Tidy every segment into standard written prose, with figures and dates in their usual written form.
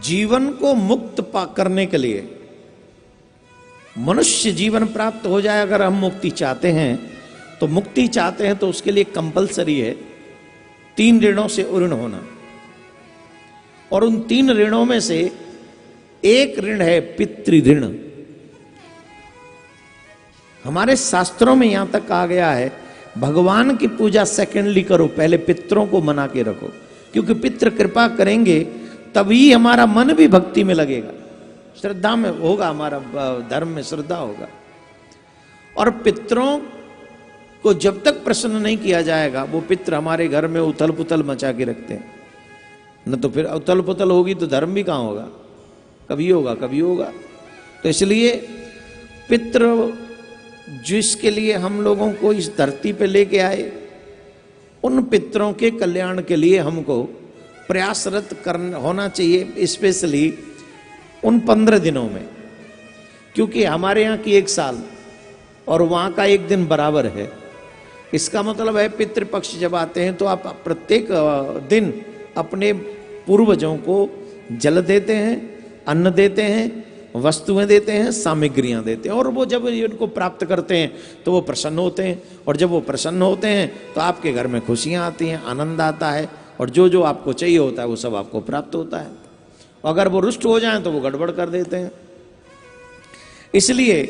जीवन को मुक्त करने के लिए, मनुष्य जीवन प्राप्त हो जाए अगर हम मुक्ति चाहते हैं, तो मुक्ति चाहते हैं तो उसके लिए कंपलसरी है 3 ऋणों से उऋण होना। और उन 3 ऋणों में से एक ऋण है पितृ ऋण। हमारे शास्त्रों में यहां तक कहा गया है भगवान की पूजा सेकेंडली करो, पहले पितरों को मना के रखो, क्योंकि पितृ कृपा करेंगे तभी हमारा मन भी भक्ति में लगेगा, श्रद्धा में होगा, हमारा धर्म में श्रद्धा होगा। और पितरों को जब तक प्रसन्न नहीं किया जाएगा, वो पितृ हमारे घर में उथल पुथल मचा के रखते हैं। न तो फिर उथल पुथल होगी तो धर्म भी कहां होगा, कभी होगा कभी होगा। तो इसलिए पितृ जिसके लिए हम लोगों को इस धरती पे लेके आए, उन पितरों के कल्याण के लिए हमको प्रयासरत करना होना चाहिए, स्पेशली उन 15 दिनों में, क्योंकि हमारे यहाँ की 1 साल और वहाँ का 1 दिन बराबर है। इसका मतलब है पितृपक्ष जब आते हैं तो आप प्रत्येक दिन अपने पूर्वजों को जल देते हैं, अन्न देते हैं, वस्तुएं देते हैं, सामग्रियां देते हैं, और वो जब इनको प्राप्त करते हैं तो वो प्रसन्न होते हैं, और जब वो प्रसन्न होते हैं तो आपके घर में खुशियां आती हैं, आनंद आता है, और जो जो आपको चाहिए होता है वो सब आपको प्राप्त होता है। अगर वो रुष्ट हो जाएं तो वो गड़बड़ कर देते हैं। इसलिए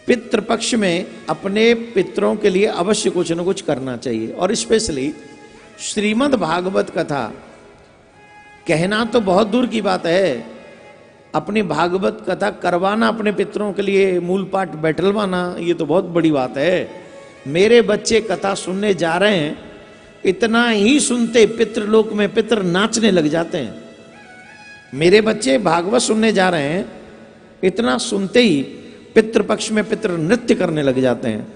पितृपक्ष में अपने पितरों के लिए अवश्य कुछ न कुछ करना चाहिए। और स्पेशली श्रीमद् भागवत कथा कहना तो बहुत दूर की बात है, अपनी भागवत कथा करवाना अपने पितरों के लिए, मूल पाठ बैठलवाना, ये तो बहुत बड़ी बात है। मेरे बच्चे कथा सुनने जा रहे हैं, इतना ही सुनते पितृलोक में पितर नाचने लग जाते हैं। मेरे बच्चे भागवत सुनने जा रहे हैं, इतना सुनते ही पितृपक्ष में पितर नृत्य करने लग जाते हैं।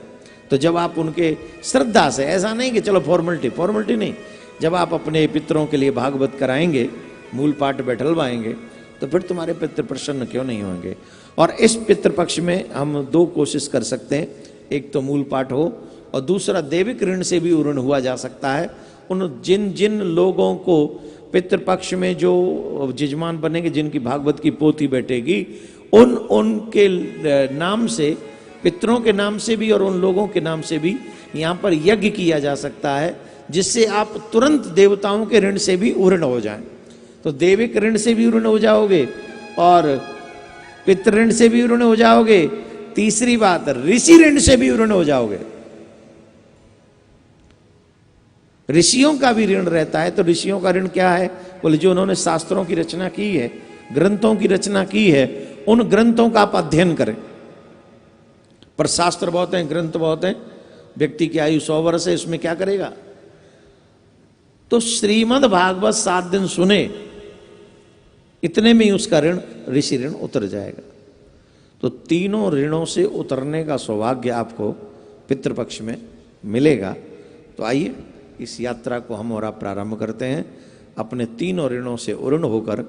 तो जब आप उनके श्रद्धा से, ऐसा नहीं कि चलो फॉर्मेलिटी नहीं, जब आप अपने पितरों के लिए भागवत कराएंगे, मूल पाठ बैठलवाएंगे, तो फिर तुम्हारे पितृ प्रसन्न क्यों नहीं होंगे। और इस पितृपक्ष में हम 2 कोशिश कर सकते हैं, एक तो मूल पाठ हो, और दूसरा दैविक ऋण से भी ऋण हुआ जा सकता है। उन जिन लोगों को पितृपक्ष में जो जजमान बनेंगे, जिनकी भागवत की पोथी बैठेगी, उनके नाम से, पितरों के नाम से भी और उन लोगों के नाम से भी यहाँ पर यज्ञ किया जा सकता है, जिससे आप तुरंत देवताओं के ऋण से भी ऋण हो जाएं। तो दैविक ऋण से भी ऋण हो जाओगे और पितृ ऋण से भी ऋण हो जाओगे। तीसरी बात, ऋषि ऋण से भी ऋण हो जाओगे। ऋषियों का भी ऋण रहता है। तो ऋषियों का ऋण क्या है? बोले जो उन्होंने शास्त्रों की रचना की है, ग्रंथों की रचना की है, उन ग्रंथों का आप अध्ययन करें। पर शास्त्र बहुत हैं, ग्रंथ बहुत हैं, व्यक्ति की आयु 100 वर्ष है, इसमें क्या करेगा? तो श्रीमद् भागवत 7 दिन सुने, इतने में ही उसका ऋण, ऋषि ऋण उतर जाएगा। तो तीनों ऋणों से उतरने का सौभाग्य आपको पितृपक्ष में मिलेगा। तो आइए इस यात्रा को हम और आप प्रारंभ करते हैं, अपने तीनों ऋणों से उऋण होकर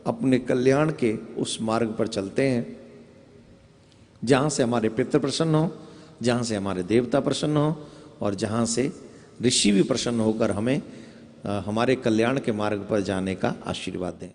अपने कल्याण के उस मार्ग पर चलते हैं, जहाँ से हमारे पितृ प्रसन्न हो, जहाँ से हमारे देवता प्रसन्न हो, और जहाँ से ऋषि भी प्रसन्न होकर हमें हमारे कल्याण के मार्ग पर जाने का आशीर्वाद दें।